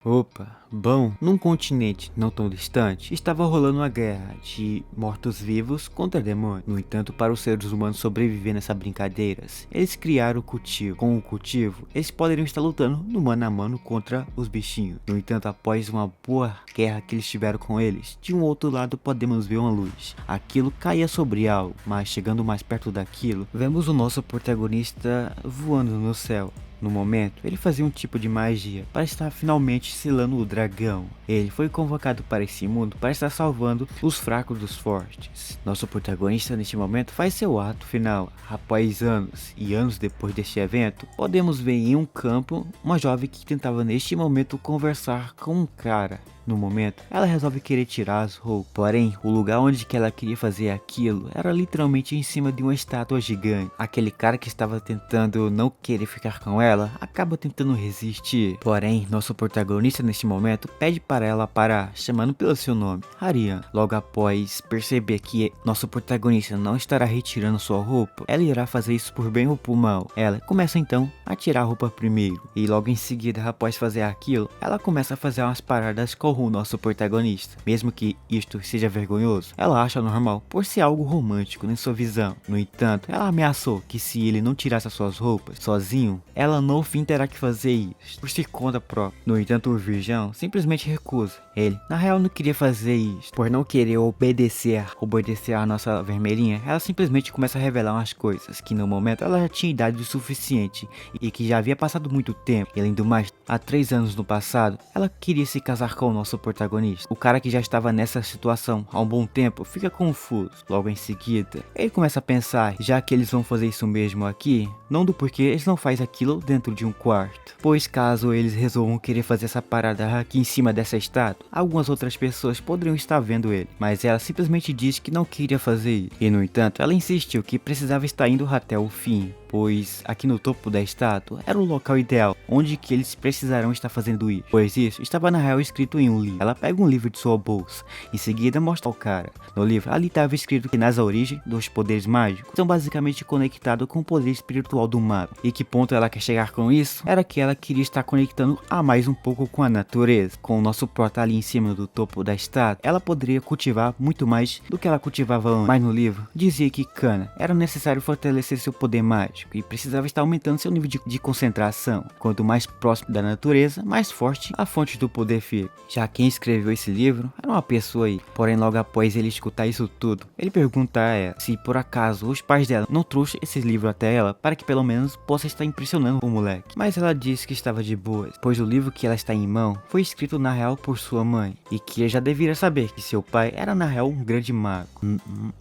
Opa, bom, num continente não tão distante, estava rolando uma guerra de mortos-vivos contra demônios. No entanto, para os seres humanos sobreviver nessas brincadeiras, eles criaram o cultivo. Com o cultivo, eles poderiam estar lutando no mano a mano contra os bichinhos. No entanto, após uma boa guerra que eles tiveram com eles, de um outro lado podemos ver uma luz. Aquilo caía sobre algo, mas chegando mais perto daquilo, vemos o nosso protagonista voando no céu. No momento, ele fazia um tipo de magia para estar finalmente selando o dragão. Ele foi convocado para esse mundo para estar salvando os fracos dos fortes. Nosso protagonista neste momento faz seu ato final. Após anos e anos depois deste evento, podemos ver em um campo uma jovem que tentava neste momento conversar com um cara. No momento, ela resolve querer tirar as roupas, porém, o lugar onde que ela queria fazer aquilo era literalmente em cima de uma estátua gigante. Aquele cara que estava tentando não querer ficar com ela, acaba tentando resistir. Porém, nosso protagonista neste momento pede para ela parar, chamando pelo seu nome, Ariane. Logo após perceber que nosso protagonista não estará retirando sua roupa, ela irá fazer isso por bem ou por mal. Ela começa então a tirar a roupa primeiro, e logo em seguida, após fazer aquilo, ela começa a fazer umas paradas com o nosso protagonista. Mesmo que isto seja vergonhoso, ela acha normal por ser algo romântico em sua visão. No entanto, ela ameaçou que se ele não tirasse as suas roupas sozinho, ela no fim terá que fazer isso por si conta própria. No entanto, o virgão simplesmente recusa. Ele, na real, não queria fazer isso. Por não querer obedecer a nossa vermelhinha, ela simplesmente começa a revelar umas coisas que no momento ela já tinha idade o suficiente e que já havia passado muito tempo. E além do mais, há 3 anos no passado, ela queria se casar com o nosso protagonista. O cara que já estava nessa situação há um bom tempo fica confuso. Logo em seguida, ele começa a pensar, já que eles vão fazer isso mesmo aqui, não do porquê eles não fazem aquilo dentro de um quarto. Pois caso eles resolvam querer fazer essa parada aqui em cima dessa estátua, algumas outras pessoas poderiam estar vendo ele, mas ela simplesmente diz que não queria fazer isso. E no entanto, ela insistiu que precisava estar indo até o fim, pois aqui no topo da estátua era o local ideal, onde que eles precisarão estar fazendo isso, pois isso estava na real escrito em um livro. Ela pega um livro de sua bolsa, em seguida mostra ao cara. No livro ali estava escrito que nas origens dos poderes mágicos são basicamente conectados com o poder espiritual do mago, e que ponto ela quer chegar com isso? Era que ela queria estar conectando a mais um pouco com a natureza. Com o nosso prota ali em cima do topo da estátua, ela poderia cultivar muito mais do que ela cultivava antes, mas no livro dizia que Kana era necessário fortalecer seu poder mágico e precisava estar aumentando seu nível de concentração. Quanto mais próximo da natureza, mais forte a fonte do poder fica. Já quem escreveu esse livro era uma pessoa aí. Porém, logo após ele escutar isso tudo, ele pergunta a ela se por acaso os pais dela não trouxeram esse livro até ela para que pelo menos possa estar impressionando o moleque. Mas ela disse que estava de boas, pois o livro que ela está em mão foi escrito na real por sua mãe e que já deveria saber que seu pai era na real um grande mago.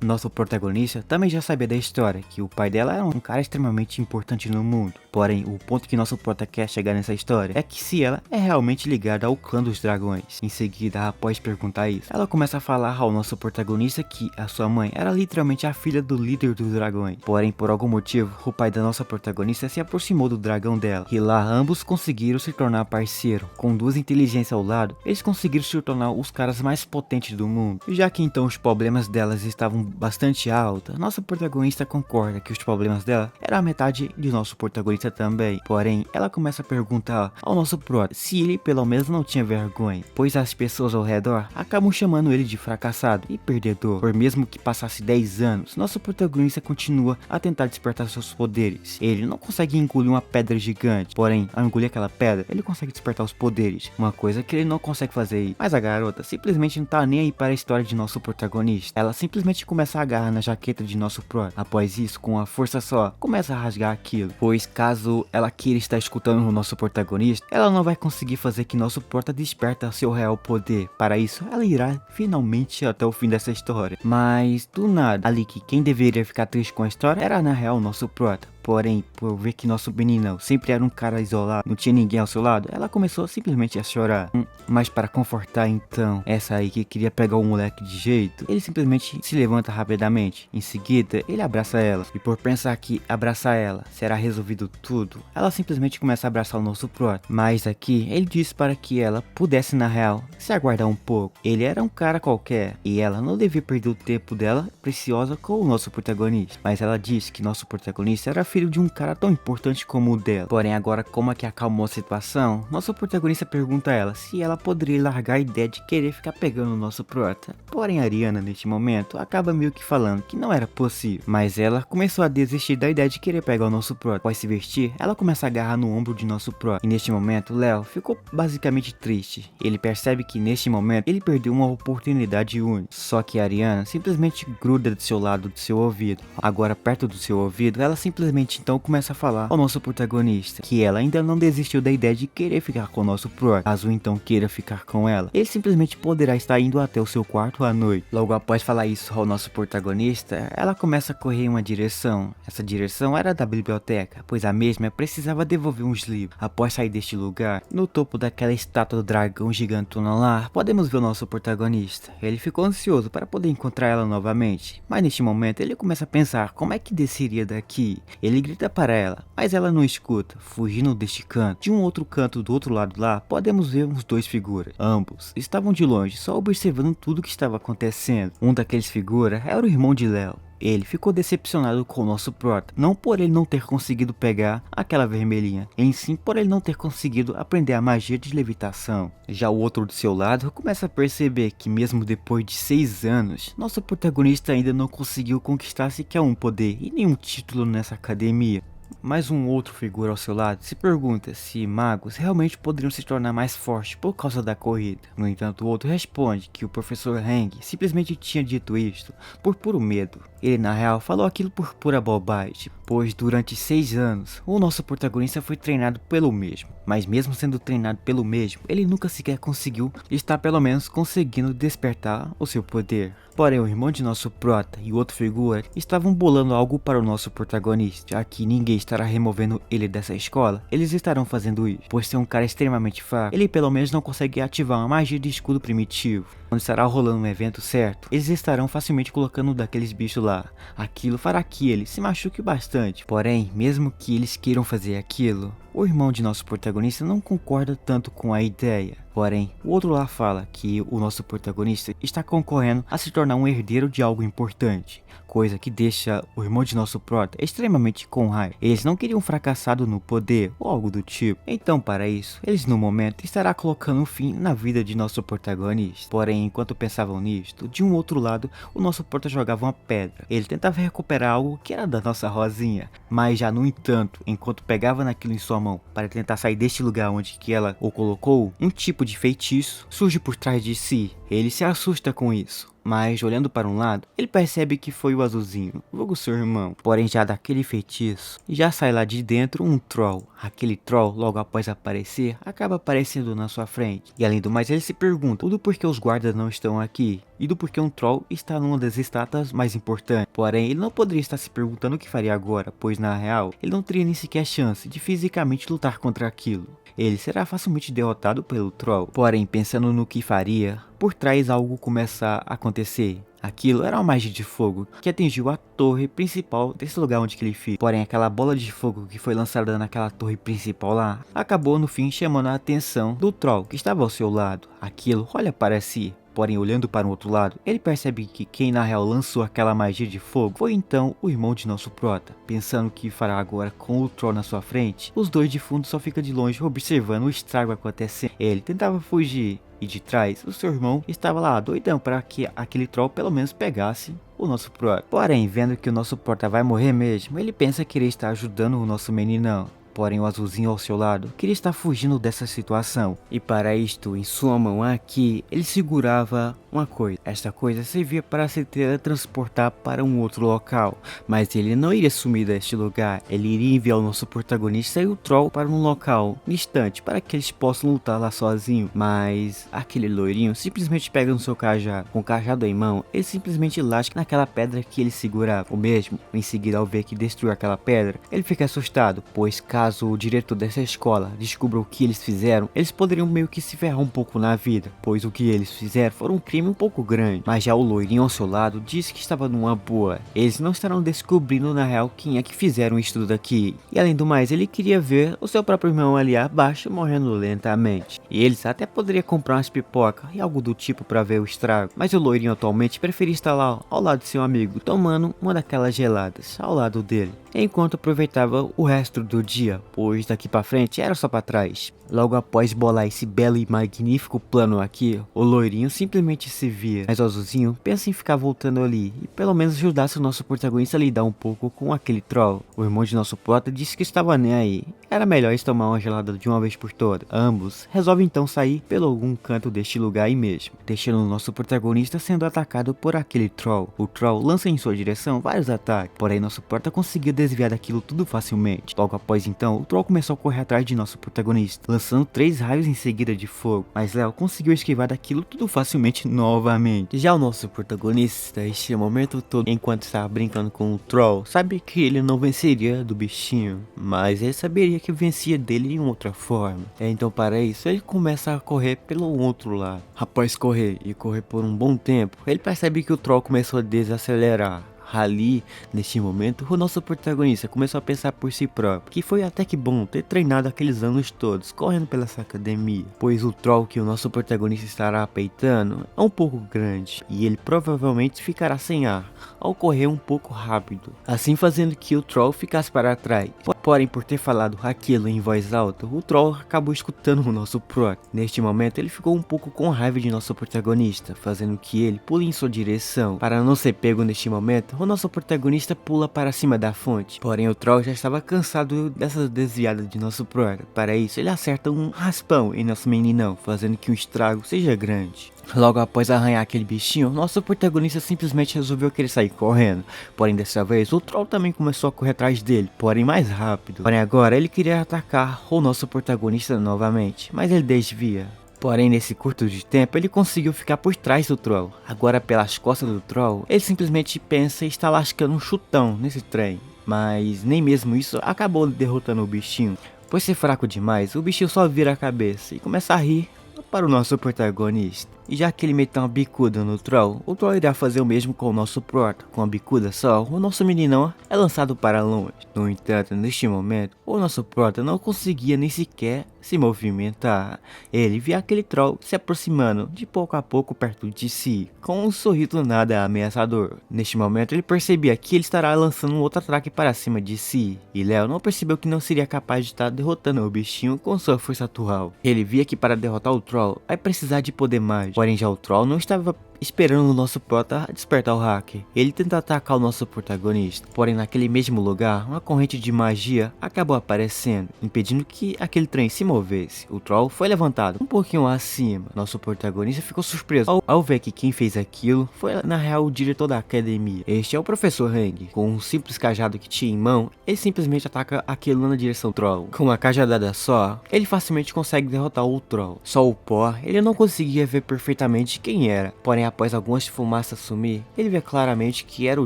Nosso protagonista também já sabia da história que o pai dela era um cara extremamente importante no mundo. Porém, o ponto que nosso prota quer chegar nessa história é que se ela é realmente ligada ao clã dos dragões. Em seguida, após perguntar isso, ela começa a falar ao nosso protagonista que a sua mãe era literalmente a filha do líder dos dragões. Porém, por algum motivo, o pai da nossa protagonista se aproximou do dragão dela, e lá ambos conseguiram se tornar parceiro. Com 2 inteligências ao lado, eles conseguiram se tornar os caras mais potentes do mundo. E já que então os problemas delas estavam bastante altos, nossa protagonista concorda que os problemas dela eram a metade de nosso protagonista também. Porém, ela começa a perguntar ao nosso prota se ele pelo menos não tinha vergonha, pois as pessoas ao redor acabam chamando ele de fracassado e perdedor. Por mesmo que passasse 10 anos, nosso protagonista continua a tentar despertar seus poderes. Ele não consegue engolir uma pedra gigante, porém, ao engolir aquela pedra, ele consegue despertar os poderes, uma coisa que ele não consegue fazer. Mas a garota simplesmente não tá nem aí para a história de nosso protagonista. Ela simplesmente começa a agarrar na jaqueta de nosso prota. Após isso, com a força só, começa a rasgar aquilo, pois caso ela queira estar escutando o nosso protagonista, ela não vai conseguir fazer que nosso prota desperta seu real poder. Para isso, ela irá finalmente até o fim dessa história. Mas do nada, ali que quem deveria ficar triste com a história era na real o nosso prota. Porém, por ver que nosso meninão sempre era um cara isolado, não tinha ninguém ao seu lado, ela começou simplesmente a chorar. Mas para confortar então essa aí que queria pegar o moleque de jeito, ele simplesmente se levanta rapidamente. Em seguida, ele abraça ela. E por pensar que abraçar ela será resolvido tudo, ela simplesmente começa a abraçar o nosso prota. Mas aqui, ele disse para que ela pudesse na real se aguardar um pouco. Ele era um cara qualquer e ela não devia perder o tempo dela preciosa com o nosso protagonista. Mas ela disse que nosso protagonista era filho filho de um cara tão importante como o dela. Porém, agora como é que acalmou a situação, nosso protagonista pergunta a ela se ela poderia largar a ideia de querer ficar pegando o nosso prota. Porém, a Ariana, neste momento, acaba meio que falando que não era possível, mas ela começou a desistir da ideia de querer pegar o nosso prota. Após se vestir, ela começa a agarrar no ombro de nosso prota. E neste momento, Léo ficou basicamente triste. Ele percebe que neste momento ele perdeu uma oportunidade única. Só que a Ariana simplesmente gruda do seu lado do seu ouvido. Agora perto do seu ouvido, ela simplesmente então começa a falar ao nosso protagonista que ela ainda não desistiu da ideia de querer ficar com o nosso prota. Caso então queira ficar com ela, ele simplesmente poderá estar indo até o seu quarto à noite. Logo após falar isso ao nosso protagonista, ela começa a correr em uma direção. Essa direção era da biblioteca, pois a mesma precisava devolver uns livros. Após sair deste lugar, no topo daquela estátua do dragão gigantona lá, podemos ver o nosso protagonista. Ele ficou ansioso para poder encontrar ela novamente, mas neste momento ele começa a pensar como é que desceria daqui. Ele grita para ela, mas ela não escuta, fugindo deste canto. De um outro canto do outro lado lá, podemos ver uns dois figuras. Ambos estavam de longe, só observando tudo o que estava acontecendo. Um daqueles figuras era o irmão de Léo. Ele ficou decepcionado com o nosso prota, não por ele não ter conseguido pegar aquela vermelhinha, em sim por ele não ter conseguido aprender a magia de levitação. Já o outro do seu lado começa a perceber que mesmo depois de 6 anos, nosso protagonista ainda não conseguiu conquistar sequer um poder e nenhum título nessa academia. Mas um outro figura ao seu lado se pergunta se magos realmente poderiam se tornar mais fortes por causa da corrida. No entanto, o outro responde que o professor Hang simplesmente tinha dito isto por puro medo. Ele na real falou aquilo por pura bobagem, pois durante 6 anos o nosso protagonista foi treinado pelo mesmo. Mas mesmo sendo treinado pelo mesmo, ele nunca sequer conseguiu estar pelo menos conseguindo despertar o seu poder. Porém, o irmão de nosso prota e o outro figura estavam bolando algo para o nosso protagonista. Já que ninguém estará removendo ele dessa escola, eles estarão fazendo isso. Por ser um cara extremamente fraco, ele pelo menos não consegue ativar uma magia de escudo primitivo. Quando estará rolando um evento certo, eles estarão facilmente colocando um daqueles bichos lá. Aquilo fará que ele se machuque bastante. Porém, mesmo que eles queiram fazer aquilo, o irmão de nosso protagonista não concorda tanto com a ideia. Porém, o outro lá fala que o nosso protagonista está concorrendo a se tornar um herdeiro de algo importante, coisa que deixa o irmão de nosso prota extremamente com raiva. Eles não queriam um fracassado no poder ou algo do tipo. Então, para isso, eles no momento estará colocando um fim na vida de nosso protagonista. Porém, enquanto pensavam nisto, de um outro lado, o nosso prota jogava uma pedra. Ele tentava recuperar algo que era da nossa Rosinha, mas já no entanto, enquanto pegava naquilo em sua mão para tentar sair deste lugar onde que ela o colocou, um tipo de feitiço surge por trás de si. Ele se assusta com isso, mas olhando para um lado, ele percebe que foi o azulzinho, logo seu irmão. Porém, já daquele feitiço, já sai lá de dentro um troll. Aquele troll, logo após aparecer, acaba aparecendo na sua frente. E além do mais, ele se pergunta do porquê os guardas não estão aqui e do porquê um troll está numa das estátuas mais importantes. Porém, ele não poderia estar se perguntando o que faria agora, pois na real, ele não teria nem sequer chance de fisicamente lutar contra aquilo. Ele será facilmente derrotado pelo troll. Porém, pensando no que faria, por trás algo começa a acontecer. Aquilo era uma magia de fogo que atingiu a torre principal desse lugar onde ele fica. Porém, aquela bola de fogo que foi lançada naquela torre principal lá, acabou no fim chamando a atenção do troll que estava ao seu lado. Aquilo olha para si. Porém, olhando para o outro lado, ele percebe que quem na real lançou aquela magia de fogo foi então o irmão de nosso prota. Pensando o que fará agora com o troll na sua frente, os dois de fundo só ficam de longe observando o estrago acontecendo. Ele tentava fugir e de trás o seu irmão estava lá doidão para que aquele troll pelo menos pegasse o nosso prota. Porém, vendo que o nosso prota vai morrer mesmo, ele pensa que ele está ajudando o nosso meninão. Porém, o azulzinho ao seu lado queria estar fugindo dessa situação. E para isto, em sua mão aqui, ele segurava uma coisa. Esta coisa servia para se teletransportar para um outro local. Mas ele não iria sumir deste lugar. Ele iria enviar o nosso protagonista e o troll para um local distante, para que eles possam lutar lá sozinho. Mas aquele loirinho simplesmente pega no seu cajado. Com o cajado em mão, ele simplesmente lasca naquela pedra que ele segurava. O mesmo, em seguida, ao ver que destruiu aquela pedra, ele fica assustado, pois caso o diretor dessa escola descubra o que eles fizeram, eles poderiam meio que se ferrar um pouco na vida, pois o que eles fizeram foram um crime crime um pouco grande, mas já o loirinho ao seu lado disse que estava numa boa. Eles não estarão descobrindo na real quem é que fizeram isso tudo aqui. E além do mais, ele queria ver o seu próprio irmão ali abaixo morrendo lentamente. E eles até poderiam comprar umas pipocas e algo do tipo para ver o estrago, mas o loirinho atualmente preferia estar lá ao lado de seu amigo, tomando uma daquelas geladas ao lado dele, enquanto aproveitava o resto do dia, pois daqui pra frente era só pra trás. Logo após bolar esse belo e magnífico plano aqui, o loirinho simplesmente se via, mas o azulzinho pensa em ficar voltando ali e pelo menos ajudasse o nosso protagonista a lidar um pouco com aquele troll. O irmão de nosso prota disse que estava nem aí, era melhor eles tomar uma gelada de uma vez por todas. Ambos resolvem então sair pelo algum canto deste lugar aí mesmo, deixando o nosso protagonista sendo atacado por aquele troll. O troll lança em sua direção vários ataques, porém nosso prota conseguiu desviar daquilo tudo facilmente. Logo após então, o troll começou a correr atrás de nosso protagonista, lançando 3 raios em seguida de fogo, mas Léo conseguiu esquivar daquilo tudo facilmente novamente. Já o nosso protagonista, este momento todo, enquanto estava brincando com o troll, sabia que ele não venceria do bichinho, mas ele saberia que vencia dele de outra forma. Então para isso, ele começa a correr pelo outro lado. Após correr e correr por um bom tempo, ele percebe que o troll começou a desacelerar. Ali, neste momento, o nosso protagonista começou a pensar por si próprio, que foi até que bom ter treinado aqueles anos todos, correndo pela essa academia, pois o troll que o nosso protagonista estará peitando é um pouco grande, e ele provavelmente ficará sem ar, ao correr um pouco rápido, assim fazendo que o troll ficasse para trás. Porém, por ter falado aquilo em voz alta, o troll acabou escutando o nosso prota. Neste momento, ele ficou um pouco com raiva de nosso protagonista, fazendo que ele pule em sua direção. Para não ser pego neste momento, o nosso protagonista pula para cima da fonte. Porém, o troll já estava cansado dessa desviada de nosso prota. Para isso, ele acerta um raspão em nosso meninão, fazendo que o estrago seja grande. Logo após arranhar aquele bichinho, nosso protagonista simplesmente resolveu querer sair correndo. Porém, dessa vez, o troll também começou a correr atrás dele, porém mais rápido. Porém, agora ele queria atacar o nosso protagonista novamente, mas ele desvia. Porém, nesse curto de tempo, ele conseguiu ficar por trás do troll. Agora, pelas costas do troll, ele simplesmente pensa em estar lascando um chutão nesse trem. Mas nem mesmo isso acabou derrotando o bichinho. Por ser fraco demais, o bichinho só vira a cabeça e começa a rir para o nosso protagonista. E já que ele meteu uma bicuda no troll, o troll irá fazer o mesmo com o nosso prota. Com a bicuda só, o nosso meninão é lançado para longe. No entanto, neste momento, o nosso prota não conseguia nem sequer se movimentar. Ele via aquele troll se aproximando de pouco a pouco perto de si, com um sorriso nada ameaçador. Neste momento, ele percebia que ele estará lançando um outro ataque para cima de si, e Léo não percebeu que não seria capaz de estar derrotando o bichinho com sua força atual. Ele via que para derrotar o troll, vai precisar de poder mágico. Porém, já o troll não estava esperando o nosso prota despertar o hacker. Ele tenta atacar o nosso protagonista, porém naquele mesmo lugar, uma corrente de magia acabou aparecendo, impedindo que aquele trem se movesse. O troll foi levantado um pouquinho acima. Nosso protagonista ficou surpreso ao ver que quem fez aquilo foi na real o diretor da academia. Este é o professor Hang. Com um simples cajado que tinha em mão, ele simplesmente ataca aquilo na direção do troll. Com uma cajadada só, ele facilmente consegue derrotar o troll. Só o pó, ele não conseguia ver perfeitamente quem era, porém após algumas fumaças sumir, ele vê claramente que era o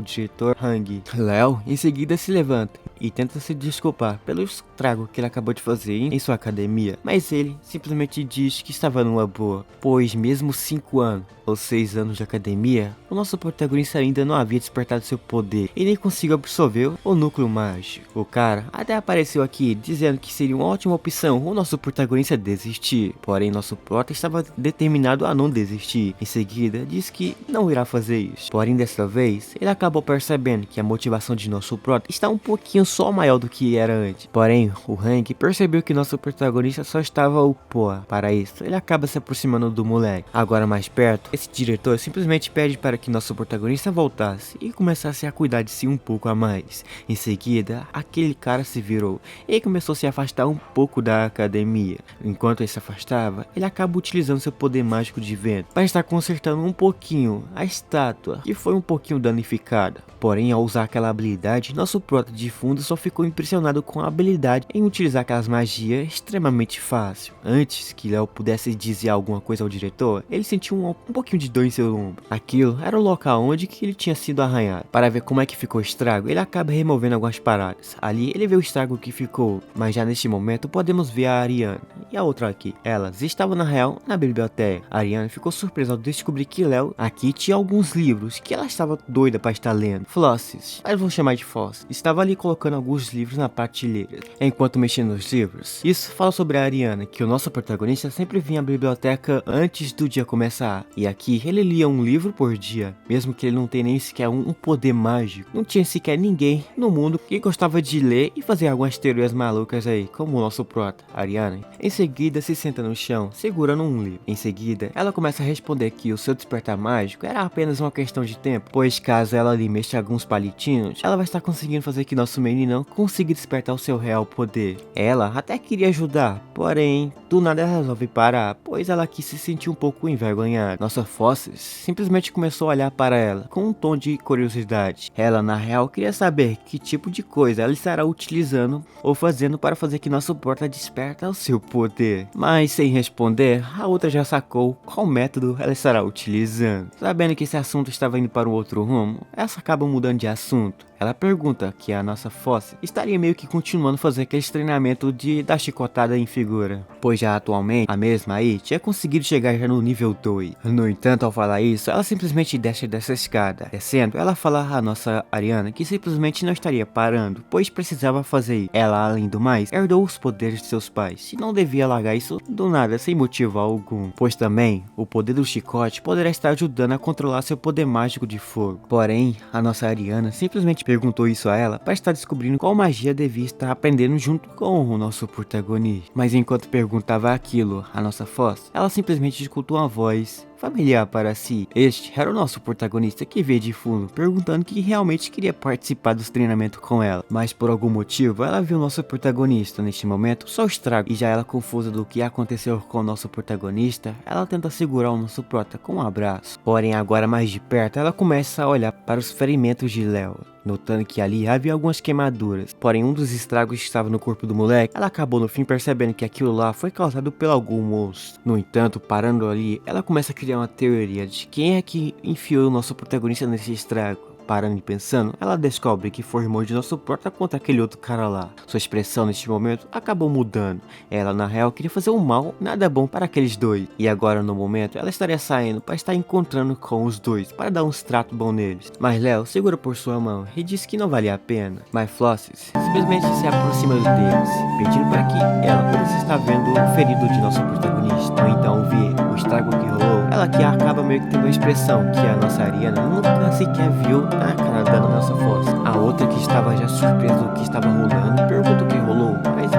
diretor Hang. Léo em seguida se levanta e tenta se desculpar pelo estrago que ele acabou de fazer em sua academia, mas ele simplesmente diz que estava numa boa, pois mesmo 5 anos ou 6 anos de academia, o nosso protagonista ainda não havia despertado seu poder e nem conseguiu absorver o núcleo mágico. O cara até apareceu aqui dizendo que seria uma ótima opção o nosso protagonista desistir, porém nosso prota estava determinado a não desistir. Em seguida disse que não irá fazer isso, porém dessa vez ele acabou percebendo que a motivação de nosso prota está um pouquinho só maior do que era antes. Porém o Hank percebeu que nosso protagonista só estava o pó. Para isso ele acaba se aproximando do moleque. Agora mais perto, esse diretor simplesmente pede para que nosso protagonista voltasse e começasse a cuidar de si um pouco a mais. Em seguida, aquele cara se virou e começou a se afastar um pouco da academia. Enquanto ele se afastava, ele acaba utilizando seu poder mágico de vento para estar consertando um pouquinho a estátua, que foi um pouquinho danificada. Porém, ao usar aquela habilidade, nosso prota de fundo mundo só ficou impressionado com a habilidade em utilizar aquelas magias extremamente fácil. Antes que Léo pudesse dizer alguma coisa ao diretor, ele sentiu um pouquinho de dor em seu ombro. Aquilo era o local onde que ele tinha sido arranhado. Para ver como é que ficou o estrago, ele acaba removendo algumas paradas. Ali ele vê o estrago que ficou, mas já neste momento podemos ver a Ariana e a outra aqui. Elas estavam na real na biblioteca. A Ariana ficou surpresa ao descobrir que Léo aqui tinha alguns livros que ela estava doida para estar lendo. Flosses, mas vou chamar de Foss, estava ali colocando alguns livros na prateleira, enquanto mexendo nos livros. Isso fala sobre a Ariana, que o nosso protagonista sempre vinha à biblioteca antes do dia começar, e aqui ele lia um livro por dia, mesmo que ele não tenha nem sequer um poder mágico. Não tinha sequer ninguém no mundo que gostava de ler e fazer algumas teorias malucas aí, como o nosso prota, Ariana. Em seguida se senta no chão, segurando um livro. Em seguida, ela começa a responder que o seu despertar mágico era apenas uma questão de tempo, pois caso ela ali mexa alguns palitinhos, ela vai estar conseguindo fazer que nosso meninão consiga despertar o seu real poder. Ela até queria ajudar, porém, do nada ela resolve parar, pois ela aqui se sentiu um pouco envergonhada. Nossa Fosses simplesmente começou a olhar para ela com um tom de curiosidade. Ela, na real, queria saber que tipo de coisa ela estará utilizando ou fazendo para fazer que nosso porta desperta o seu poder. Mas sem responder, a outra já sacou qual método ela estará utilizando. Sabendo que esse assunto estava indo para um outro rumo, essa acaba mudando de assunto. Ela pergunta que a nossa Foss estaria meio que continuando a fazer aquele treinamento da chicotada em figura, pois já atualmente a mesma aí tinha conseguido chegar já no nível 2. No entanto, ao falar isso, ela simplesmente desce dessa escada. Descendo, ela fala à nossa Ariana que simplesmente não estaria parando, pois precisava fazer isso. Ela, além do mais, herdou os poderes de seus pais e não devia largar isso do nada, sem motivo algum, pois também o poder do chicote poderá estar ajudando a controlar seu poder mágico de fogo. Porém, a nossa Ariana simplesmente perguntou isso a ela para estar descobrindo qual magia devia estar aprendendo junto com o nosso protagonista. Mas enquanto perguntava aquilo a nossa Foss, ela simplesmente escutou uma voz familiar para si. Este era o nosso protagonista que veio de fundo, perguntando que realmente queria participar dos treinamentos com ela, mas por algum motivo ela viu o nosso protagonista neste momento só estrago, e já ela confusa do que aconteceu com o nosso protagonista, ela tenta segurar o nosso prota com um abraço. Porém, agora mais de perto, ela começa a olhar para os ferimentos de Léo, notando que ali havia algumas queimaduras. Porém, um dos estragos que estava no corpo do moleque, ela acabou no fim percebendo que aquilo lá foi causado por algum monstro. No entanto, parando ali, ela começa a criar uma teoria de quem é que enfiou o nosso protagonista nesse estrago. Parando e pensando, ela descobre que foi o irmão de nosso prota contra aquele outro cara lá. Sua expressão neste momento acabou mudando. Ela, na real, queria fazer um mal nada bom para aqueles dois. E agora, no momento, ela estaria saindo para estar encontrando com os dois, para dar uns tratos bons neles. Mas Léo segura por sua mão e diz que não valia a pena. Mas Flosses simplesmente se aproxima deles, pedindo para que ela pudesse estar vendo o ferido de nosso protagonista. Ou então ver o estrago que rolou. Ela que acaba meio que tendo uma expressão que a nossa Ariana nunca sequer viu na cara da nossa Foss. A outra, que estava já surpresa do que estava rolando, pergunta o que rolou, mas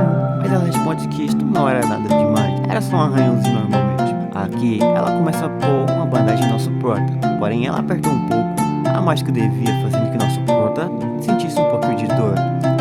ela responde que isto não era nada demais, era só um arranhãozinho normal mesmo. Aqui ela começa a pôr uma bandagem no nosso prota, porém ela apertou um pouco a mais que devia, fazendo que nosso prota sentisse um pouco de dor.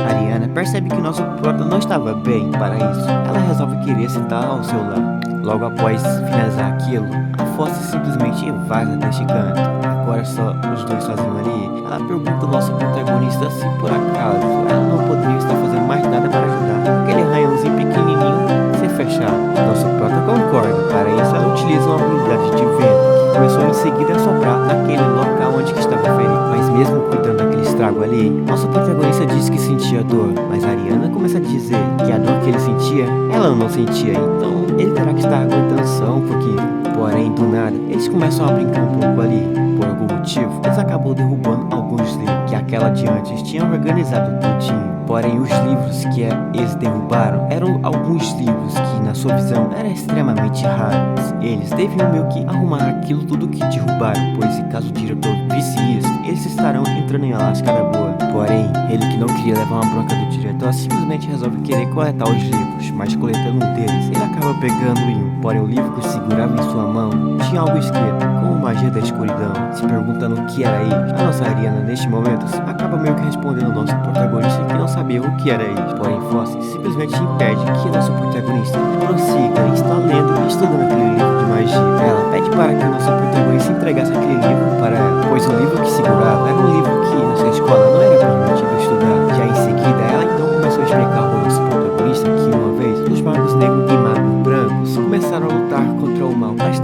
Ariana percebe que nosso prota não estava bem para isso, ela resolve querer sentar ao seu lado. Logo após finalizar aquilo, a Foss simplesmente vaza deste canto. Agora só os dois sozinhos ali. Ela pergunta ao nosso protagonista se por acaso ela não poderia estar fazendo mais nada para ajudar aquele arranhãozinho pequenininho ser fechado. Nosso prota concorda. Para isso, ela utiliza uma habilidade de vento que começou em seguida a soprar naquele local onde que estava ferido. Mas mesmo cuidando daquele estrago ali, nosso protagonista diz que sentia dor, mas a Ariana começa a dizer que a dor que ele sentia, ela não sentia. Então ele terá que estar aguentando só um pouquinho. Porém, do nada, eles começam a brincar um pouco ali. Por algum motivo, eles acabam derrubando alguns livros que aquela de antes tinha organizado tudinho. Porém, os livros que eles derrubaram eram alguns livros que, na sua visão, eram extremamente raros. Eles deviam meio que arrumar aquilo tudo que derrubaram, pois se caso o diretor visse isso, eles estarão entrando em uma lascada boa. Porém, ele, que não queria levar uma bronca do diretor, simplesmente resolve querer coletar os livros, mas coletando um deles, ele acaba pegando em um. Porém, o livro que segurava em sua mão tinha algo escrito, como magia da escuridão, se perguntando o que era isso. A nossa Ariana, neste momento, acaba meio que respondendo ao nosso protagonista que não sabia o que era isso. Porém, Foss simplesmente impede que nosso protagonista prossiga e está lendo e estudando aquele livro de magia. Ela pede para que o nosso protagonista entregasse aquele livro para ela, pois o livro que segurava era um livro que na sua escola não era permitido estudar. Já em seguida,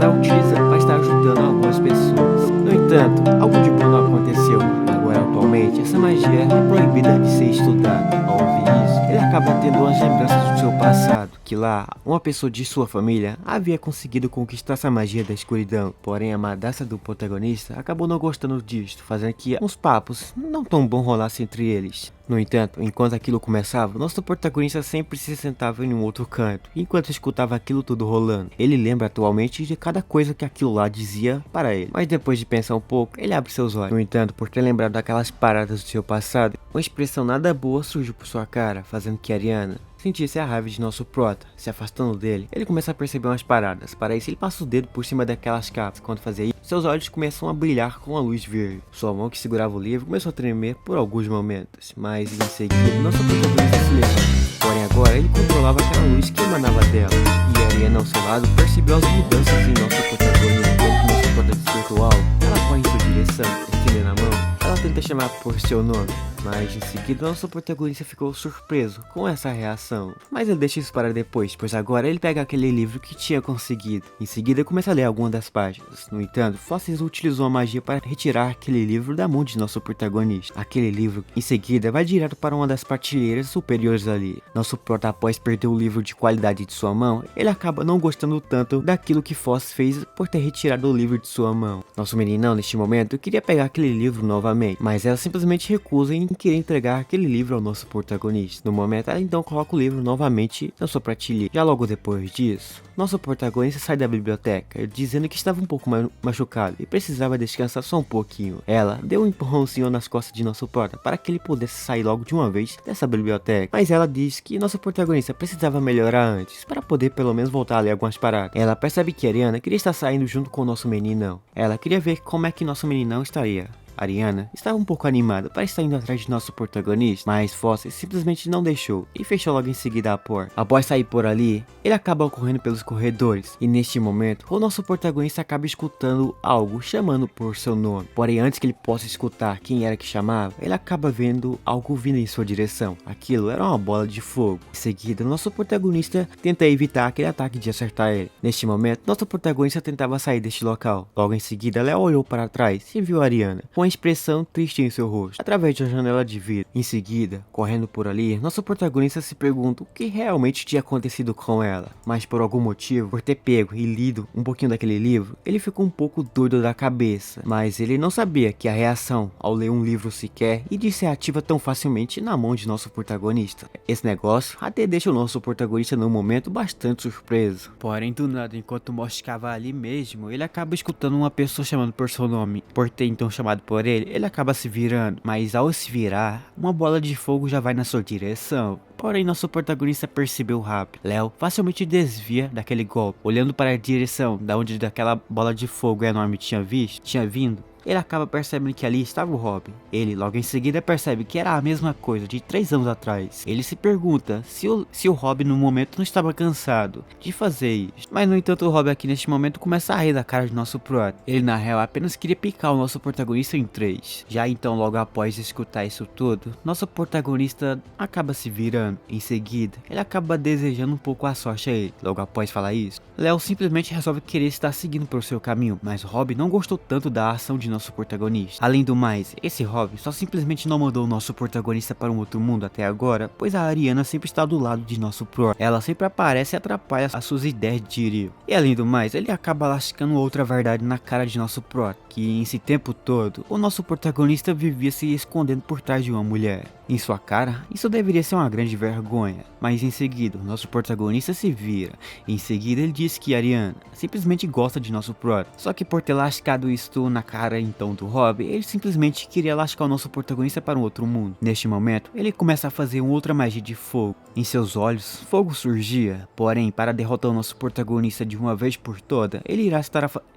está utilizando para estar ajudando algumas pessoas. No entanto, algo de bom não aconteceu. Agora, atualmente, essa magia é proibida de ser estudada. Ao ouvir isso, ele acaba tendo umas lembranças do seu passado, que lá, uma pessoa de sua família havia conseguido conquistar essa magia da escuridão. Porém, a madrasta do protagonista acabou não gostando disto, fazendo que uns papos não tão bons rolassem entre eles. No entanto, enquanto aquilo começava, nosso protagonista sempre se sentava em um outro canto, enquanto escutava aquilo tudo rolando. Ele lembra atualmente de cada coisa que aquilo lá dizia para ele, mas depois de pensar um pouco, ele abre seus olhos. No entanto, por ter lembrado daquelas paradas do seu passado, uma expressão nada boa surgiu por sua cara, fazendo que Ariana sentisse a raiva de nosso prota. Se afastando dele, ele começa a perceber umas paradas. Para isso, ele passa o dedo por cima daquelas capas. Quando fazia isso, seus olhos começam a brilhar com a luz verde. Sua mão que segurava o livro começou a tremer por alguns momentos, mas em seguida, nosso protagonista se levanta. Porém agora, ele controlava aquela luz que emanava dela. E Ariana, ao seu lado, percebeu as mudanças em nosso protagonista. Quando nosso prota despertou algo, ela corre em sua direção, estendendo a mão. Ela tenta chamar por seu nome, mas em seguida nosso protagonista ficou surpreso com essa reação. Mas ele deixa isso para depois, pois agora ele pega aquele livro que tinha conseguido. Em seguida começa a ler algumas das páginas. No entanto, Fósseis utilizou a magia para retirar aquele livro da mão de nosso protagonista. Aquele livro, em seguida, vai direto para uma das prateleiras superiores ali. Nosso prota, após perder o livro de qualidade de sua mão, ele acaba não gostando tanto daquilo que Foss fez por ter retirado o livro de sua mão. Nosso meninão, neste momento, queria pegar aquele livro novamente, mas ela simplesmente recusa em querer entregar aquele livro ao nosso protagonista. No momento, ela então coloca o livro novamente na sua prateleira. Já logo depois disso, nosso protagonista sai da biblioteca, dizendo que estava um pouco machucado e precisava descansar só um pouquinho. Ela deu um empurrãozinho nas costas de nosso prota para que ele pudesse sair logo de uma vez dessa biblioteca, mas ela diz que nosso protagonista precisava melhorar antes, para poder pelo menos voltar a ler algumas paradas. Ela percebe que Ariana queria estar saindo junto com o nosso meninão. Ela queria ver como é que nosso meninão estaria. Ariana estava um pouco animada para estar indo atrás de nosso protagonista, mas Foster simplesmente não deixou e fechou logo em seguida a porta. Após sair por ali, ele acaba correndo pelos corredores e neste momento o nosso protagonista acaba escutando algo chamando por seu nome. Porém, antes que ele possa escutar quem era que chamava, ele acaba vendo algo vindo em sua direção. Aquilo era uma bola de fogo. Em seguida, nosso protagonista tenta evitar aquele ataque de acertar ele. Neste momento, nosso protagonista tentava sair deste local. Logo em seguida, Léo olhou para trás e viu Ariana com a expressão triste em seu rosto, através de uma janela de vidro. Em seguida, correndo por ali, nosso protagonista se pergunta o que realmente tinha acontecido com ela. Mas por algum motivo, por ter pego e lido um pouquinho daquele livro, ele ficou um pouco doido da cabeça. Mas ele não sabia que a reação ao ler um livro sequer e de ser ativa tão facilmente na mão de nosso protagonista. Esse negócio até deixa o nosso protagonista num momento bastante surpreso. Porém, do nada, enquanto o Mosh ficava ali mesmo, ele acaba escutando uma pessoa chamando por seu nome. Por ter então chamado por ele acaba se virando, mas ao se virar, uma bola de fogo já vai na sua direção. Porém, nosso protagonista percebeu rápido. Léo facilmente desvia daquele golpe, olhando para a direção da onde daquela bola de fogo enorme tinha vindo. Ele acaba percebendo que ali estava o Robin. Ele logo em seguida percebe que era a mesma coisa de 3 anos atrás. Ele se pergunta se o Robin no momento não estava cansado de fazer isso. Mas no entanto o Robin aqui neste momento começa a rir da cara de nosso prota. Ele na real apenas queria picar o nosso protagonista em 3. Já então logo após escutar isso tudo, nosso protagonista acaba se virando. Em seguida, ele acaba desejando um pouco a sorte a ele. Logo após falar isso, Léo simplesmente resolve querer estar seguindo por seu caminho. Mas Robin não gostou tanto da ação de nosso protagonista. Além do mais, esse Robin só simplesmente não mandou o nosso protagonista para um outro mundo até agora, pois a Ariana sempre está do lado de nosso pro. Ela sempre aparece e atrapalha as suas ideias de Jiryu. E além do mais, ele acaba lascando outra verdade na cara de nosso pro, que em esse tempo todo, o nosso protagonista vivia se escondendo por trás de uma mulher. Em sua cara, isso deveria ser uma grande vergonha, mas em seguida, o nosso protagonista se vira. Em seguida, ele diz que Ariana simplesmente gosta de nosso prota. Só que por ter lascado isto na cara então do Robin, ele simplesmente queria lascar o nosso protagonista para um outro mundo. Neste momento, ele começa a fazer uma outra magia de fogo. Em seus olhos, fogo surgia. Porém, para derrotar o nosso protagonista de uma vez por toda, ele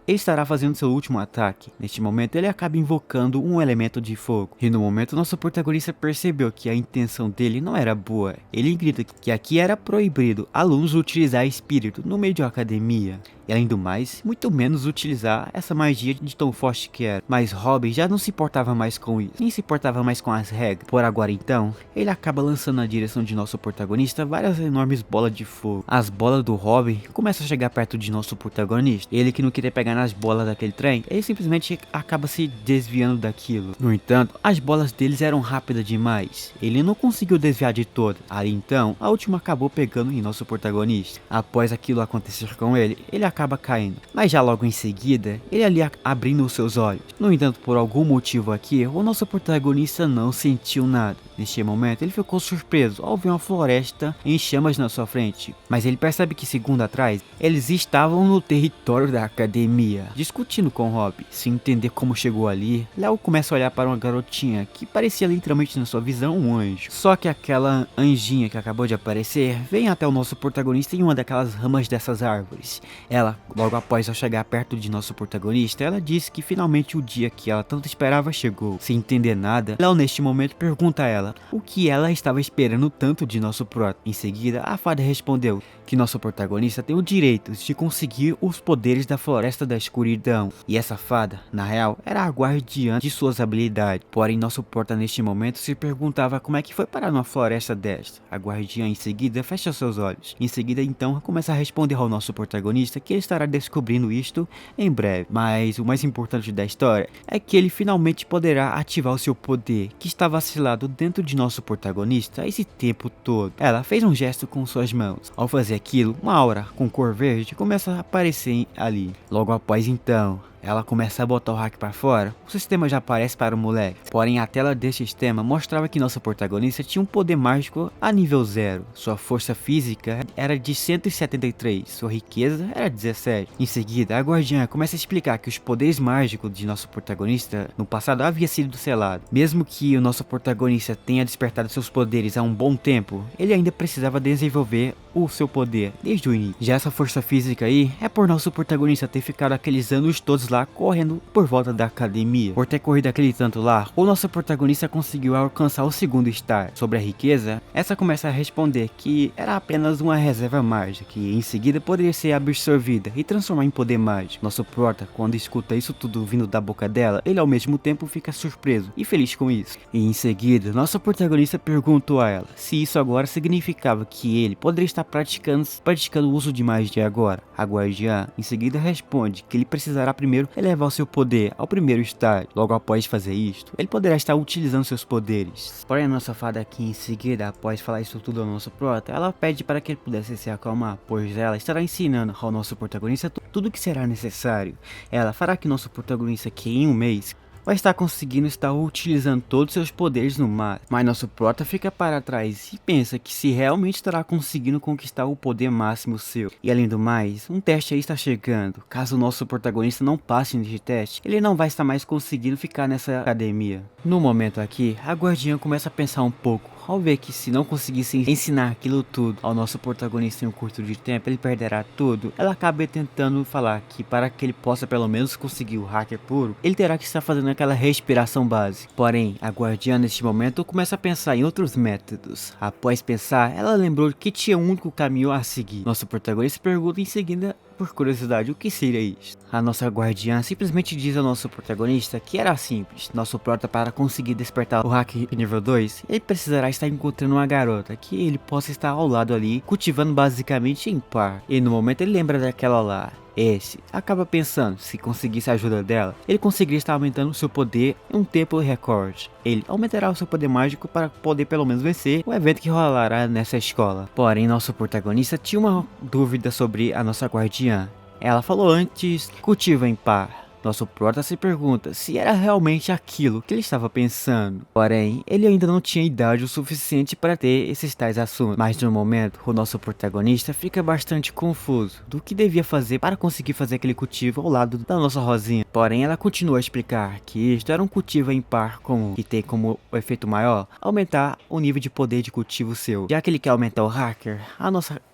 estará fazendo seu último ataque. Neste momento, ele acaba invocando um elemento de fogo. E no momento, nosso protagonista percebeu percebeu que a intenção dele não era boa. Ele grita que aqui era proibido alunos utilizar espírito no meio de uma academia. E além do mais, muito menos utilizar essa magia de tão forte que era. Mas Robin já não se importava mais com isso, nem se importava mais com as regras. Por agora então, ele acaba lançando na direção de nosso protagonista várias enormes bolas de fogo. As bolas do Robin começam a chegar perto de nosso protagonista. Ele que não queria pegar nas bolas daquele trem, ele simplesmente acaba se desviando daquilo. No entanto, as bolas deles eram rápidas demais. Ele não conseguiu desviar de todas. Ali então, a última acabou pegando em nosso protagonista. Após aquilo acontecer com ele, ele acaba caindo, mas já logo em seguida, ele ali abrindo os seus olhos. No entanto, por algum motivo aqui, o nosso protagonista não sentiu nada. Neste momento, ele ficou surpreso ao ver uma floresta em chamas na sua frente, mas ele percebe que segundo atrás, eles estavam no território da academia. Discutindo com Rob, sem entender como chegou ali, Léo começa a olhar para uma garotinha que parecia literalmente na sua visão um anjo. Só que aquela anjinha que acabou de aparecer, vem até o nosso protagonista em uma daquelas ramas dessas árvores. Ela, logo após ao chegar perto de nosso protagonista, ela diz que finalmente o dia que ela tanto esperava chegou. Sem entender nada, Léo neste momento pergunta a ela o que ela estava esperando tanto de nosso prota. Em seguida, a fada respondeu que nosso protagonista tem o direito de conseguir os poderes da Floresta da Escuridão. E essa fada, na real, era a guardiã de suas habilidades. Porém, nosso prota neste momento se perguntava como é que foi parar numa floresta desta. A guardiã em seguida fecha seus olhos. Em seguida, então, começa a responder ao nosso protagonista que ele estará descobrindo isto em breve. Mas o mais importante da história é que ele finalmente poderá ativar o seu poder, que estava vacilado dentro de nosso protagonista esse tempo todo. Ela fez um gesto com suas mãos. Ao fazer aquilo, uma aura com cor verde começa a aparecer ali. Logo após então, ela começa a botar o hack para fora, o sistema já aparece para o moleque. Porém, a tela deste sistema mostrava que nosso protagonista tinha um poder mágico a nível 0. Sua força física era de 173, sua riqueza era 17. Em seguida, a guardiã começa a explicar que os poderes mágicos de nosso protagonista no passado havia sido selado. Mesmo que o nosso protagonista tenha despertado seus poderes há um bom tempo, ele ainda precisava desenvolver o seu poder desde o início. Já essa força física aí é por nosso protagonista ter ficado aqueles anos todos lá correndo por volta da academia. Por ter corrido aquele tanto lá, o nosso protagonista conseguiu alcançar o segundo estágio. Sobre a riqueza, essa começa a responder que era apenas uma reserva mágica, que em seguida poderia ser absorvida e transformar em poder mágico. Nosso prota, quando escuta isso tudo vindo da boca dela, ele ao mesmo tempo fica surpreso e feliz com isso. E em seguida, nosso protagonista perguntou a ela se isso agora significava que ele poderia estar praticando o uso de magia agora. A guardiã em seguida responde que ele precisará primeiro elevar o seu poder ao primeiro estágio. Logo após fazer isto, ele poderá estar utilizando seus poderes. Porém, a nossa fada aqui em seguida, após falar isso tudo ao nosso prota, ela pede para que ele pudesse se acalmar, pois ela estará ensinando ao nosso protagonista tudo o que será necessário. Ela fará que nosso protagonista aqui em um mês vai estar conseguindo estar utilizando todos seus poderes no mar. Mas nosso prota fica para trás e pensa que se realmente estará conseguindo conquistar o poder máximo seu. E além do mais, um teste aí está chegando. Caso o nosso protagonista não passe nesse teste, ele não vai estar mais conseguindo ficar nessa academia. No momento aqui, a guardiã começa a pensar um pouco. Ao ver que se não conseguisse ensinar aquilo tudo ao nosso protagonista em um curto de tempo, ele perderá tudo, ela acaba tentando falar que para que ele possa pelo menos conseguir o hacker puro, ele terá que estar fazendo aquela respiração básica. Porém, a guardiã neste momento começa a pensar em outros métodos. Após pensar, ela lembrou que tinha um único caminho a seguir. Nosso protagonista pergunta em seguida, por curiosidade, o que seria isso? A nossa guardiã simplesmente diz ao nosso protagonista que era simples. Nosso prota, para conseguir despertar o hack nível 2, ele precisará estar encontrando uma garota que ele possa estar ao lado ali, cultivando basicamente em par. E no momento ele lembra daquela lá. Esse acaba pensando, se conseguisse a ajuda dela, ele conseguiria estar aumentando o seu poder em um tempo recorde. Ele aumentará o seu poder mágico para poder pelo menos vencer o evento que rolará nessa escola. Porém, nosso protagonista tinha uma dúvida sobre a nossa guardiã. Ela falou antes, cultiva em par. Nosso prota se pergunta se era realmente aquilo que ele estava pensando. Porém, ele ainda não tinha idade o suficiente para ter esses tais assuntos. Mas no momento, o nosso protagonista fica bastante confuso do que devia fazer para conseguir fazer aquele cultivo ao lado da nossa Rosinha. Porém, ela continua a explicar que isto era um cultivo em par comum, que tem como efeito maior aumentar o nível de poder de cultivo seu. Já que ele quer aumentar o hacker,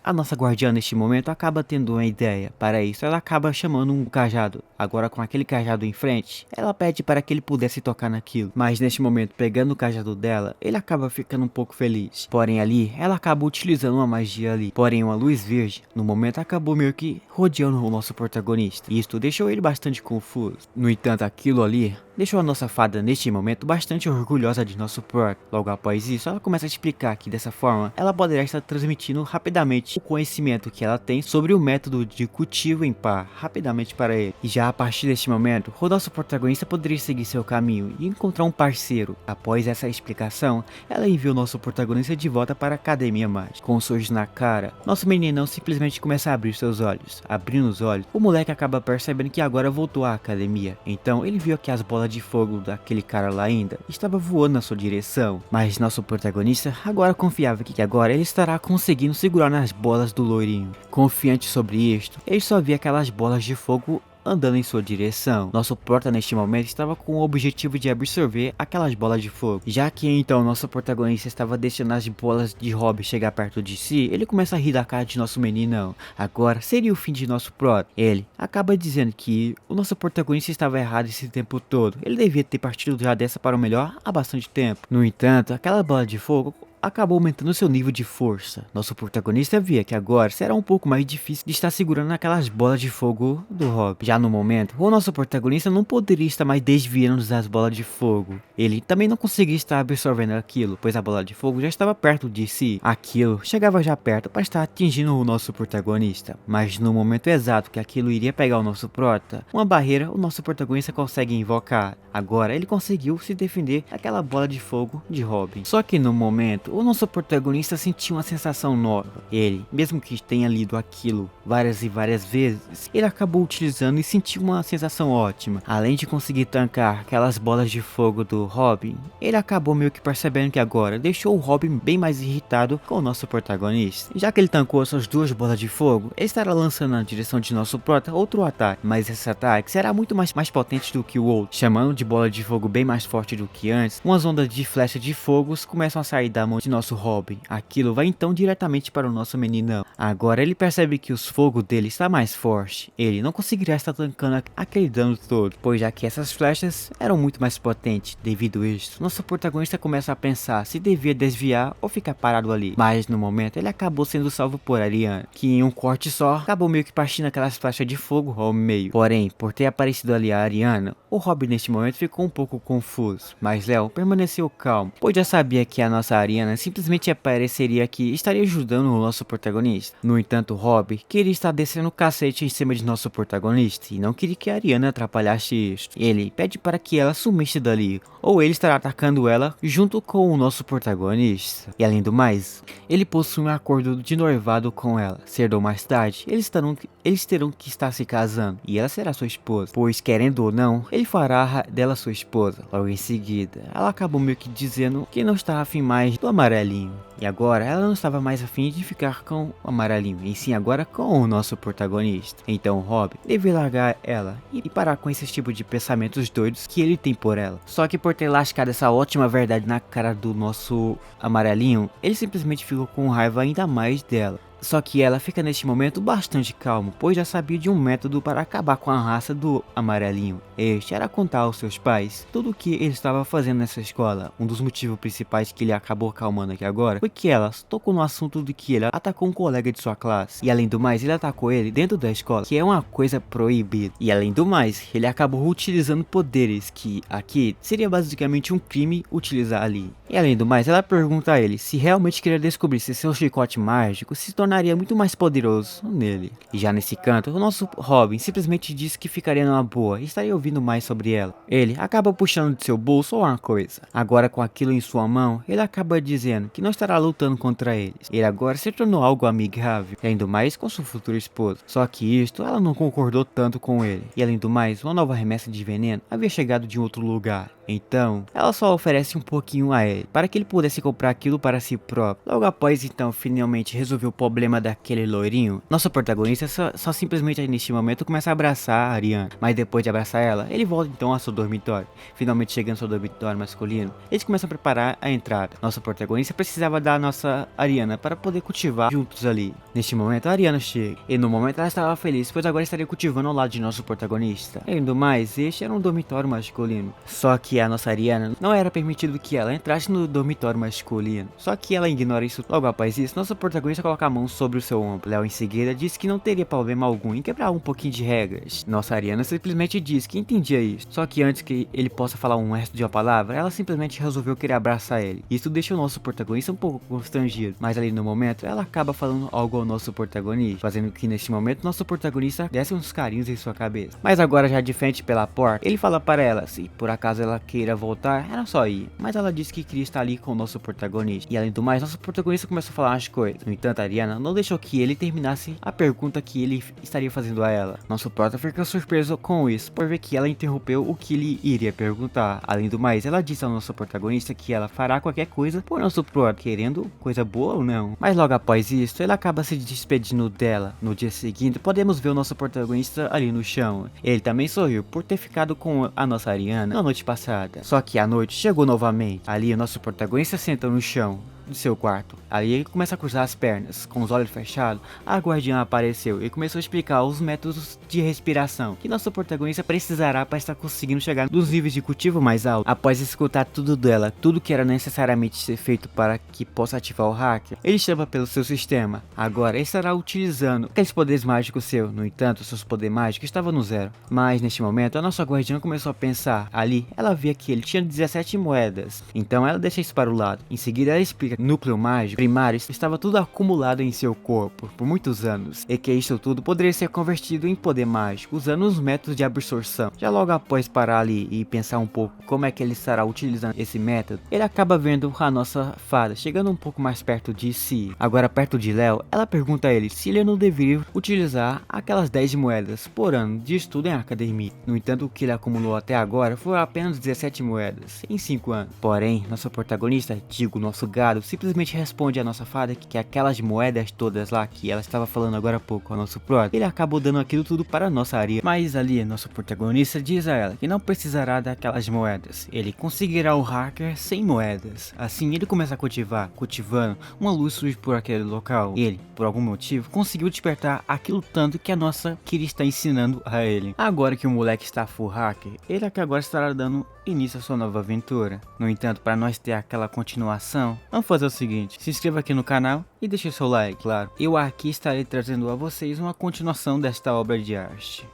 A nossa guardiã neste momento acaba tendo uma ideia. Para isso, ela acaba chamando um cajado. Agora com aquele cajado em frente, ela pede para que ele pudesse tocar naquilo. Mas neste momento, pegando o cajado dela, ele acaba ficando um pouco feliz. Porém ali, ela acaba utilizando uma magia ali. Porém uma luz verde, no momento acabou meio que rodeando o nosso protagonista. E isto deixou ele bastante confuso. No entanto, aquilo ali deixou a nossa fada neste momento bastante orgulhosa de nosso prota. Logo após isso, ela começa a explicar que dessa forma, ela poderá estar transmitindo rapidamente o conhecimento que ela tem sobre o método de cultivo em par, rapidamente para ele. E já a partir deste momento, o nosso protagonista poderia seguir seu caminho e encontrar um parceiro. Após essa explicação, ela envia o nosso protagonista de volta para a Academia Mágica. Com um sorriso na cara, nosso meninão simplesmente começa a abrir seus olhos. Abrindo os olhos, o moleque acaba percebendo que agora voltou à academia. Então ele viu que as bolas de fogo daquele cara lá ainda estava voando na sua direção, mas nosso protagonista agora confiava que agora ele estará conseguindo segurar nas bolas do loirinho. Confiante sobre isto, ele só via aquelas bolas de fogo andando em sua direção. Nosso prota neste momento estava com o objetivo de absorver aquelas bolas de fogo. Já que então nosso protagonista estava deixando as bolas de Robin chegar perto de si, ele começa a rir da cara de nosso meninão. Agora seria o fim de nosso prota. Ele acaba dizendo que o nosso protagonista estava errado esse tempo todo. Ele devia ter partido já dessa para o melhor há bastante tempo. No entanto, aquela bola de fogo acabou aumentando seu nível de força. Nosso protagonista via que agora será um pouco mais difícil de estar segurando aquelas bolas de fogo do Robin. Já no momento, o nosso protagonista não poderia estar mais desviando das bolas de fogo. Ele também não conseguia estar absorvendo aquilo, pois a bola de fogo já estava perto de si. Aquilo chegava já perto para estar atingindo o nosso protagonista. Mas no momento exato que aquilo iria pegar o nosso prota, uma barreira o nosso protagonista consegue invocar. Agora ele conseguiu se defender daquela bola de fogo de Robin. Só que no momento, o nosso protagonista sentiu uma sensação nova. Ele, mesmo que tenha lido aquilo várias e várias vezes, ele acabou utilizando e sentiu uma sensação ótima. Além de conseguir tancar aquelas bolas de fogo do Robin, ele acabou meio que percebendo que agora deixou o Robin bem mais irritado com o nosso protagonista. Já que ele tancou essas duas bolas de fogo, ele estará lançando na direção de nosso prota outro ataque, mas esse ataque será muito mais potente do que o outro. Chamando de bola de fogo bem mais forte do que antes, umas ondas de flecha de fogos começam a sair da mão de nosso Robin. Aquilo vai então diretamente para o nosso meninão. Agora ele percebe que os fogos dele está mais forte. Ele não conseguirá estar tancando aquele dano todo, pois já que essas flechas eram muito mais potentes. Devido a isso, nosso protagonista começa a pensar se devia desviar ou ficar parado ali. Mas no momento ele acabou sendo salvo por Ariana, que em um corte só acabou meio que partindo aquelas flechas de fogo ao meio. Porém, por ter aparecido ali a Ariana, o Robin neste momento ficou um pouco confuso, mas Léo permaneceu calmo, pois já sabia que a nossa Ariana simplesmente apareceria aqui e estaria ajudando o nosso protagonista. No entanto, Robin queria estar descendo o cacete em cima de nosso protagonista e não queria que a Ariana atrapalhasse isto. Ele pede para que ela sumisse dali, ou ele estará atacando ela junto com o nosso protagonista. E além do mais, ele possui um acordo de noivado com ela. Cedo ou mais tarde, eles terão que estar se casando e ela será sua esposa, pois querendo ou não, ele fará dela sua esposa. Logo em seguida, ela acabou meio que dizendo que não estava afim mais do amarelinho. E agora ela não estava mais afim de ficar com o amarelinho, e sim agora com o nosso protagonista. Então Robin deve largar ela e parar com esse tipo de pensamentos doidos que ele tem por ela. Só que por ter lascado essa ótima verdade na cara do nosso amarelinho, ele simplesmente ficou com raiva ainda mais dela. Só que ela fica neste momento bastante calmo, pois já sabia de um método para acabar com a raça do amarelinho. Este era contar aos seus pais tudo o que ele estava fazendo nessa escola. Um dos motivos principais que ele acabou calmando aqui agora foi que ela tocou no assunto de que ele atacou um colega de sua classe. E além do mais, ele atacou ele dentro da escola, que é uma coisa proibida. E além do mais, ele acabou utilizando poderes que aqui seria basicamente um crime utilizar ali. E além do mais, ela pergunta a ele se realmente queria descobrir se seu chicote mágico se tornaria muito mais poderoso nele. E já nesse canto, o nosso Robin simplesmente disse que ficaria numa boa e estaria ouvindo mais sobre ela. Ele acaba puxando de seu bolso uma coisa. Agora com aquilo em sua mão, ele acaba dizendo que não estará lutando contra eles. Ele agora se tornou algo amigável, e além do mais com sua futura esposa. Só que isto, ela não concordou tanto com ele. E além do mais, uma nova remessa de veneno havia chegado de outro lugar. Então, ela só oferece um pouquinho a ele, para que ele pudesse comprar aquilo para si próprio. Logo após, então, finalmente resolver o problema daquele loirinho, nosso protagonista só simplesmente neste momento começa a abraçar a Ariana. Mas depois de abraçar ela, ele volta então ao seu dormitório. Finalmente chegando ao seu dormitório masculino, eles começam a preparar a entrada. Nosso protagonista precisava ajudar a nossa Ariana para poder cultivar juntos ali. Neste momento a Ariana chega, e no momento ela estava feliz, pois agora estaria cultivando ao lado de nosso protagonista. Além do mais, este era um dormitório masculino, só que a nossa Ariana não era permitido que ela entrasse no dormitório masculino, só que ela ignora isso. Logo após isso, nosso protagonista coloca a mão sobre o seu ombro. Léo em seguida disse que não teria problema algum em quebrar um pouquinho de regras. Nossa Ariana simplesmente disse que entendia isso, só que antes que ele possa falar um resto de uma palavra, ela simplesmente resolveu querer abraçar ele. Isso deixou o nosso protagonista um pouco constrangido, mas ali no momento ela acaba falando algo ao nosso protagonista, fazendo que neste momento nosso protagonista desse uns carinhos em sua cabeça. Mas agora já de frente pela porta, ele fala para ela se por acaso ela queira voltar, era só ir, mas ela disse que queria estar ali com o nosso protagonista. E além do mais, nosso protagonista começou a falar as coisas. No entanto, a Ariana não deixou que ele terminasse a pergunta que ele estaria fazendo a ela. Nosso prota fica surpreso com isso, por ver que ela interrompeu o que ele iria perguntar. Além do mais, ela disse ao nosso protagonista que ela fará qualquer coisa por nosso prota, querendo coisa boa ou não. Mas logo após isso, ele acaba se despedindo dela. No dia seguinte, podemos ver o nosso protagonista ali no chão. Ele também sorriu por ter ficado com a nossa Ariana na noite passada. Só que a noite chegou novamente. Ali o nosso protagonista senta no chão do seu quarto. Ali ele começa a cruzar as pernas, com os olhos fechados. A guardiã apareceu e começou a explicar os métodos de respiração que nosso protagonista precisará para estar conseguindo chegar nos níveis de cultivo mais altos. Após escutar tudo dela, tudo que era necessariamente ser feito para que possa ativar o hacker, ele chama pelo seu sistema. Agora ele estará utilizando aqueles poderes mágicos seus. No entanto, seus poderes mágicos estavam no zero. Mas neste momento a nossa guardiã começou a pensar. Ali ela via que ele tinha 17 moedas. Então ela deixa isso para o lado. Em seguida ela explica núcleo mágico primário estava tudo acumulado em seu corpo por muitos anos, e que isso tudo poderia ser convertido em poder mágico usando os métodos de absorção. Já logo após parar ali e pensar um pouco como é que ele estará utilizando esse método, ele acaba vendo a nossa fada chegando um pouco mais perto de si. Agora perto de Léo, ela pergunta a ele se ele não deveria utilizar aquelas 10 moedas por ano de estudo em academia. No entanto, o que ele acumulou até agora foram apenas 17 moedas em 5 anos. Porém, nosso protagonista, digo nosso gado, simplesmente responde a nossa fada que aquelas moedas todas lá que ela estava falando agora há pouco ao nosso prota, ele acabou dando aquilo tudo para a nossa Ariana. Mas ali, nosso protagonista diz a ela que não precisará daquelas moedas, ele conseguirá o hacker sem moedas. Assim ele começa a cultivando, uma luz surge por aquele local. Ele, por algum motivo, conseguiu despertar aquilo tanto que a nossa Kira está ensinando a ele. Agora que o moleque está full hacker, ele é que agora estará dando início à sua nova aventura. No entanto, para nós ter aquela continuação, vamos fazer o seguinte: se inscreva aqui no canal e deixe seu like, claro. Eu aqui estarei trazendo a vocês uma continuação desta obra de arte.